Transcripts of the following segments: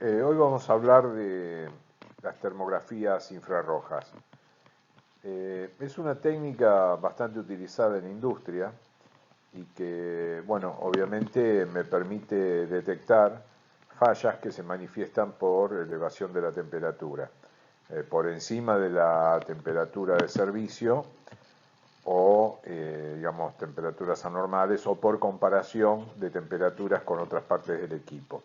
Hoy vamos a hablar de las termografías infrarrojas. Es una técnica bastante utilizada en la industria y que, bueno, obviamente me permite detectar fallas que se manifiestan por elevación de la temperatura, por encima de la temperatura de servicio o, digamos, temperaturas anormales o por comparación de temperaturas con otras partes del equipo.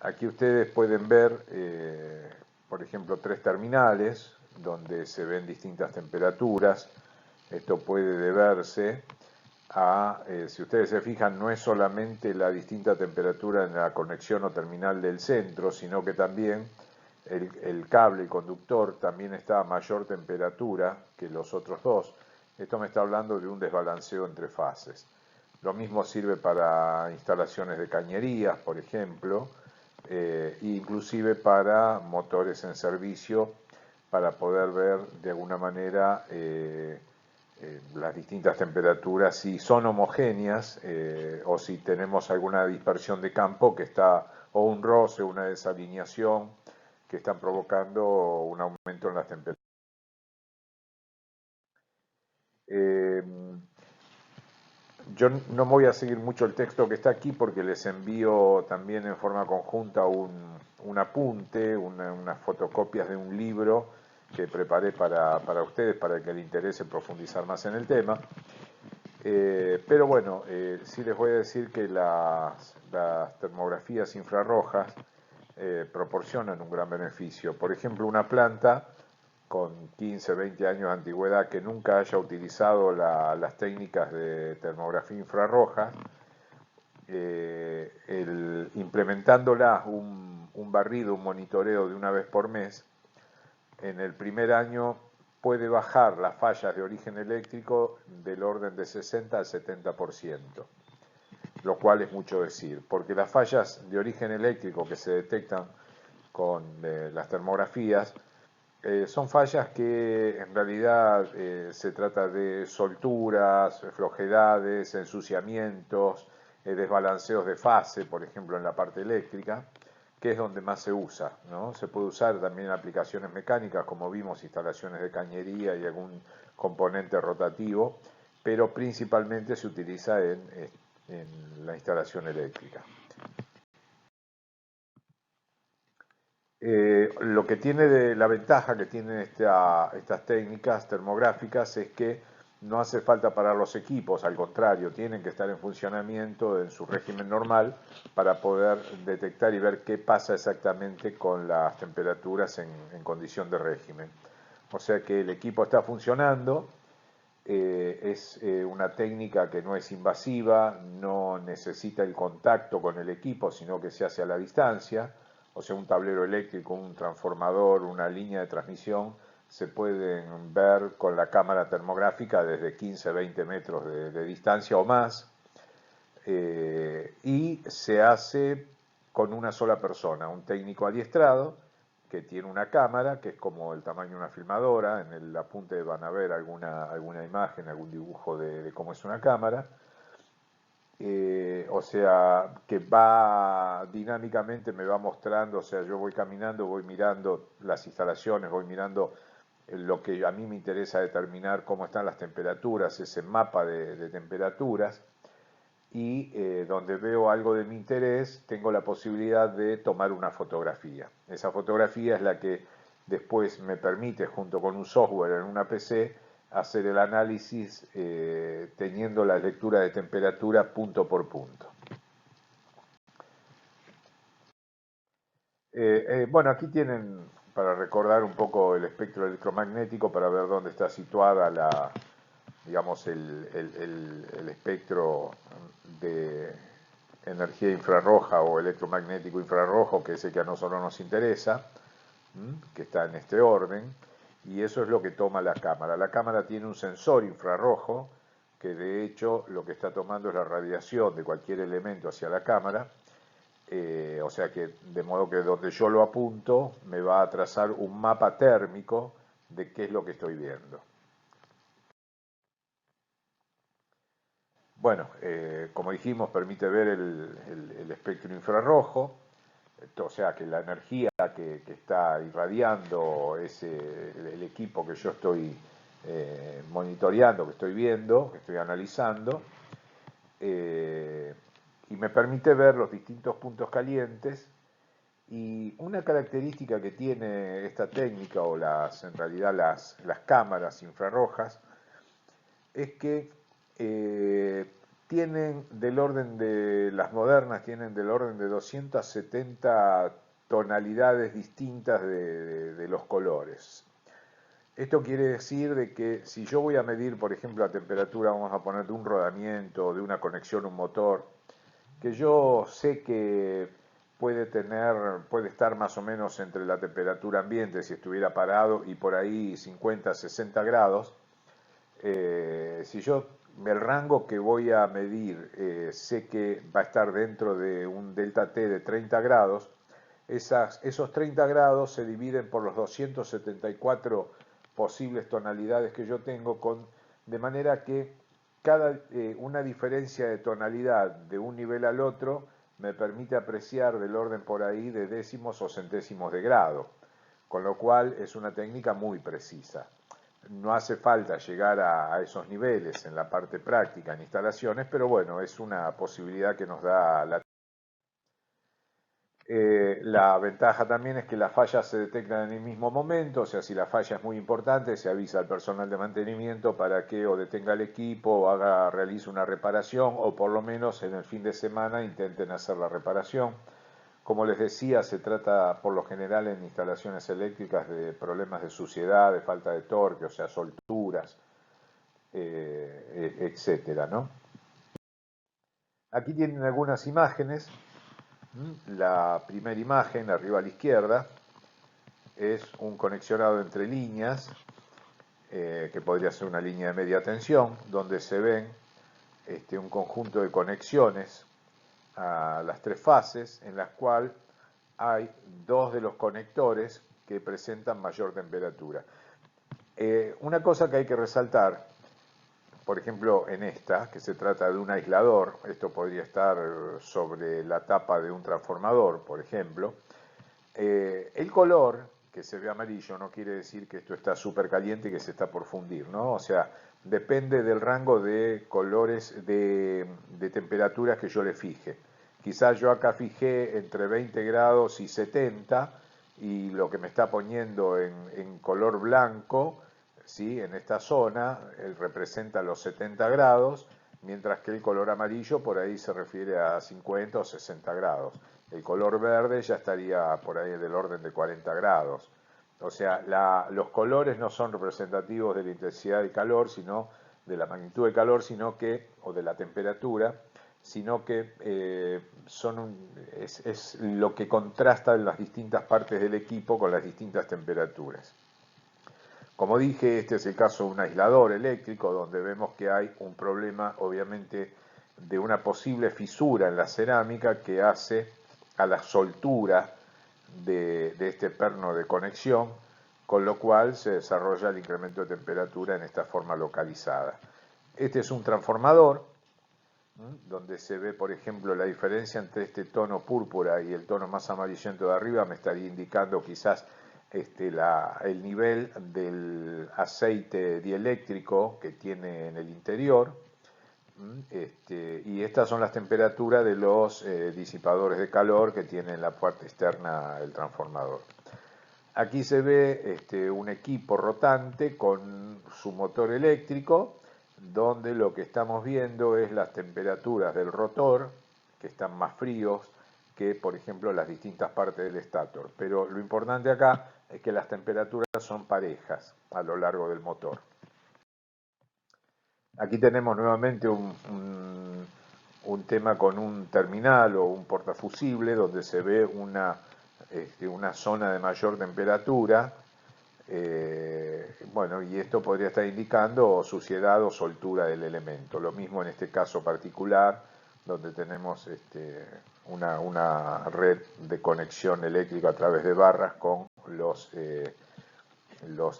Aquí ustedes pueden ver, por ejemplo, tres terminales donde se ven distintas temperaturas. Esto puede deberse a, si ustedes se fijan, no es solamente la distinta temperatura en la conexión o terminal del centro, sino que también el cable, el conductor, también está a mayor temperatura que los otros dos. Esto me está hablando de un desbalanceo entre fases. Lo mismo sirve para instalaciones de cañerías, por ejemplo, inclusive para motores en servicio, para poder ver de alguna manera las distintas temperaturas, si son homogéneas o si tenemos alguna dispersión de campo que está, o un roce, una desalineación que están provocando un aumento en las temperaturas. Eh, Yo no voy a seguir mucho el texto que está aquí porque les envío también en forma conjunta un apunte, unas fotocopias de un libro que preparé para ustedes, para que les interese profundizar más en el tema. Pero bueno, sí les voy a decir que las termografías infrarrojas proporcionan un gran beneficio. Por ejemplo, una planta con 15, 20 años de antigüedad que nunca haya utilizado las técnicas de termografía infrarroja, implementándola un barrido, un monitoreo de una vez por mes, en el primer año puede bajar las fallas de origen eléctrico del orden de 60 al 70%, lo cual es mucho decir, porque las fallas de origen eléctrico que se detectan con las termografías son fallas que en realidad se trata de solturas, flojedades, ensuciamientos, desbalanceos de fase, por ejemplo en la parte eléctrica, que es donde más se usa, ¿no? Se puede usar también en aplicaciones mecánicas, como vimos, instalaciones de cañería y algún componente rotativo, pero principalmente se utiliza en la instalación eléctrica. Lo que tiene la ventaja que tienen estas técnicas termográficas es que no hace falta parar los equipos, al contrario, tienen que estar en funcionamiento en su régimen normal para poder detectar y ver qué pasa exactamente con las temperaturas en condición de régimen. O sea que el equipo está funcionando, es una técnica que no es invasiva, no necesita el contacto con el equipo, sino que se hace a la distancia, o sea, un tablero eléctrico, un transformador, una línea de transmisión, se pueden ver con la cámara termográfica desde 15, 20 metros de distancia o más, y se hace con una sola persona, un técnico adiestrado, que tiene una cámara, que es como el tamaño de una filmadora. En el apunte van a ver alguna imagen, algún dibujo de cómo es una cámara. O sea, que va dinámicamente, me va mostrando, o sea, yo voy caminando, voy mirando las instalaciones, voy mirando lo que a mí me interesa determinar cómo están las temperaturas, ese mapa de temperaturas, y donde veo algo de mi interés, tengo la posibilidad de tomar una fotografía. Esa fotografía es la que después me permite, junto con un software en una PC, hacer el análisis teniendo la lectura de temperatura punto por punto. Bueno, aquí tienen para recordar un poco el espectro electromagnético para ver dónde está situada digamos, el espectro de energía infrarroja o electromagnético infrarrojo, que es el que a nosotros nos interesa, que está en este orden, y eso es lo que toma la cámara. La cámara tiene un sensor infrarrojo, que de hecho lo que está tomando es la radiación de cualquier elemento hacia la cámara, o sea que de modo que donde yo lo apunto me va a trazar un mapa térmico de qué es lo que estoy viendo. Bueno, como dijimos, permite ver el espectro infrarrojo. o sea, que la energía que está irradiando el equipo que yo estoy monitoreando, que estoy viendo, que estoy analizando, eh, y me permite ver los distintos puntos calientes. Y una característica que tiene esta técnica, o en realidad las cámaras infrarrojas, es que tienen del orden de, las modernas tienen del orden de 270 tonalidades distintas de los colores. Esto quiere decir de que si yo voy a medir, por ejemplo, la temperatura, vamos a poner de un rodamiento, de una conexión, un motor, que yo sé que puede estar más o menos entre la temperatura ambiente si estuviera parado y por ahí 50, 60 grados, si yo el rango que voy a medir sé que va a estar dentro de un delta T de 30 grados, esos 30 grados se dividen por los 274 posibles tonalidades que yo tengo, de manera que una diferencia de tonalidad de un nivel al otro me permite apreciar del orden por ahí de décimos o centésimos de grado, con lo cual es una técnica muy precisa. No hace falta llegar a esos niveles en la parte práctica, en instalaciones, pero bueno, es una posibilidad que nos da la la ventaja también es que las fallas se detectan en el mismo momento, o sea, si la falla es muy importante, se avisa al personal de mantenimiento para que o detenga el equipo o realice una reparación, o por lo menos en el fin de semana intenten hacer la reparación. Como les decía, se trata por lo general en instalaciones eléctricas de problemas de suciedad, de falta de torque, o sea, solturas, etcétera, ¿no? Aquí tienen algunas imágenes. La primera imagen, arriba a la izquierda, es un conexionado entre líneas, que podría ser una línea de media tensión, donde se ven un conjunto de conexiones a las tres fases, en las cuales hay dos de los conectores que presentan mayor temperatura. Una cosa que hay que resaltar, por ejemplo, en esta, que se trata de un aislador, esto podría estar sobre la tapa de un transformador, por ejemplo, el color que se ve amarillo no quiere decir que esto está súper caliente y que se está por fundir, ¿no? O sea, depende del rango de colores, de temperaturas que yo le fije. Quizás yo acá fijé entre 20 grados y 70, y lo que me está poniendo en color blanco, ¿sí? En esta zona, representa los 70 grados, mientras que el color amarillo por ahí se refiere a 50 o 60 grados. El color verde ya estaría por ahí del orden de 40 grados. O sea, los colores no son representativos de la intensidad del calor, sino de la magnitud del calor, o de la temperatura, sino que es lo que contrasta en las distintas partes del equipo con las distintas temperaturas. Como dije, este es el caso de un aislador eléctrico, donde vemos que hay un problema, obviamente, de una posible fisura en la cerámica que hace a la soltura de este perno de conexión, con lo cual se desarrolla el incremento de temperatura en esta forma localizada. Este es un transformador, donde se ve, por ejemplo, la diferencia entre este tono púrpura y el tono más amarillento de arriba. Me estaría indicando quizás el nivel del aceite dieléctrico que tiene en el interior. Y estas son las temperaturas de los disipadores de calor que tiene en la parte externa el transformador. Aquí se ve un equipo rotante con su motor eléctrico, donde lo que estamos viendo es las temperaturas del rotor, que están más fríos que, por ejemplo, las distintas partes del estator. Pero lo importante acá es que las temperaturas son parejas a lo largo del motor. Aquí tenemos nuevamente un tema con un terminal o un portafusible, donde se ve una zona de mayor temperatura. Bueno, y esto podría estar indicando suciedad o soltura del elemento. Lo mismo en este caso particular, donde tenemos una red de conexión eléctrica a través de barras con los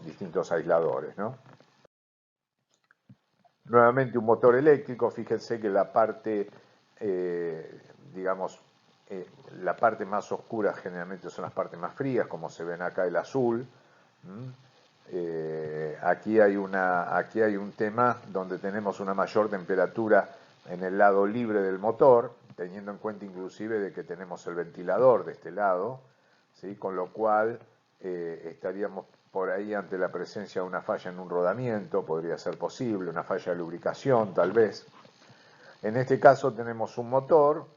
distintos aisladores, ¿no? Nuevamente un motor eléctrico. Fíjense que la parte, digamos, la parte más oscura generalmente son las partes más frías, como se ven acá el azul. Aquí hay un tema donde tenemos una mayor temperatura en el lado libre del motor, teniendo en cuenta inclusive de que tenemos el ventilador de este lado, ¿sí? Con lo cual estaríamos por ahí ante la presencia de una falla en un rodamiento, podría ser posible, una falla de lubricación tal vez. En este caso tenemos un motor,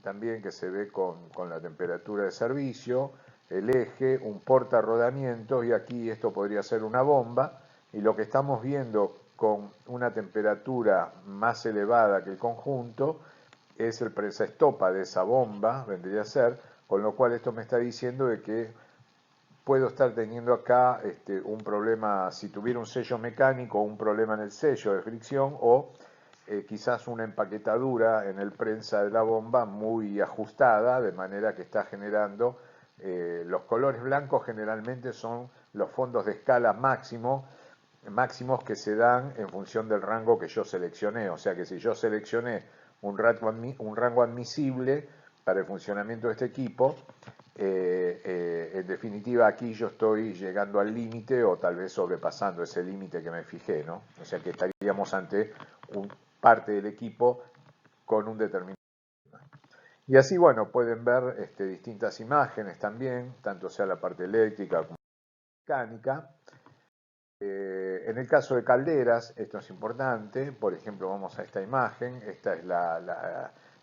también que se ve con la temperatura de servicio, el eje, un portarrodamientos, y aquí esto podría ser una bomba, y lo que estamos viendo con una temperatura más elevada que el conjunto es el presa-estopa de esa bomba, vendría a ser, con lo cual esto me está diciendo de que puedo estar teniendo acá un problema, si tuviera un sello mecánico, un problema en el sello de fricción, o quizás una empaquetadura en el prensa de la bomba muy ajustada, de manera que está generando, los colores blancos generalmente son los fondos de escala máximos que se dan en función del rango que yo seleccioné. O sea que si yo seleccioné un rango admisible para el funcionamiento de este equipo, en definitiva aquí yo estoy llegando al límite o tal vez sobrepasando ese límite que me fijé, ¿no? O sea que estaríamos ante parte del equipo con un determinado. Y así, bueno, pueden ver distintas imágenes también, tanto sea la parte eléctrica como mecánica. En el caso de calderas, esto es importante. Por ejemplo, vamos a esta imagen. Esta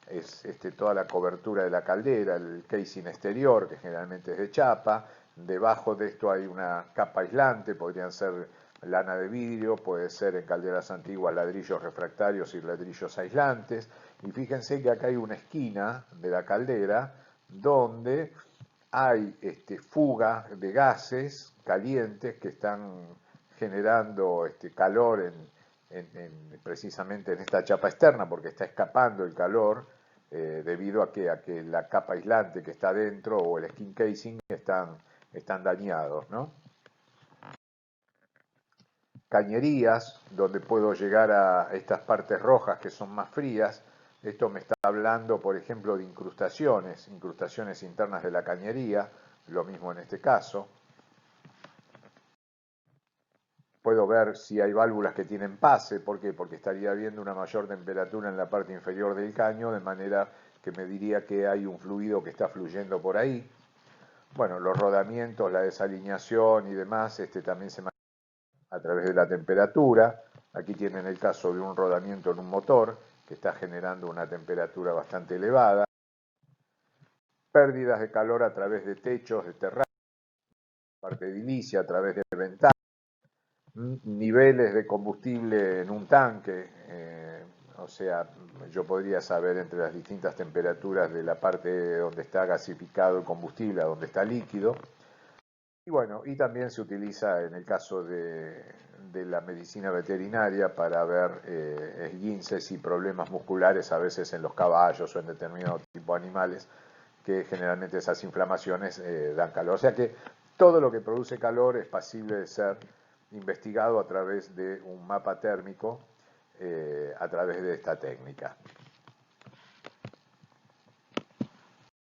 es toda la cobertura de la caldera, el casing exterior, que generalmente es de chapa. Debajo de esto hay una capa aislante, podrían ser lana de vidrio, puede ser en calderas antiguas ladrillos refractarios y ladrillos aislantes. Y fíjense que acá hay una esquina de la caldera donde hay fuga de gases calientes que están generando calor precisamente en esta chapa externa, porque está escapando el calor debido a que la capa aislante que está dentro o el skin casing están dañados, ¿no? Cañerías, donde puedo llegar a estas partes rojas que son más frías. Esto me está hablando, por ejemplo, de incrustaciones internas de la cañería, lo mismo en este caso. Puedo ver si hay válvulas que tienen pase, ¿por qué? Porque estaría habiendo una mayor temperatura en la parte inferior del caño, de manera que me diría que hay un fluido que está fluyendo por ahí. Bueno, los rodamientos, la desalineación y demás, también se maneja a través de la temperatura. Aquí tienen el caso de un rodamiento en un motor que está generando una temperatura bastante elevada. Pérdidas de calor a través de techos, de terrazas, parte edilicia, a través de ventanas. Niveles de combustible en un tanque, o sea, yo podría saber entre las distintas temperaturas de la parte donde está gasificado el combustible a donde está líquido. Y bueno, y también se utiliza en el caso de la medicina veterinaria para ver esguinces y problemas musculares a veces en los caballos o en determinado tipo de animales, que generalmente esas inflamaciones dan calor. O sea que todo lo que produce calor es pasible de ser investigado a través de un mapa térmico, a través de esta técnica.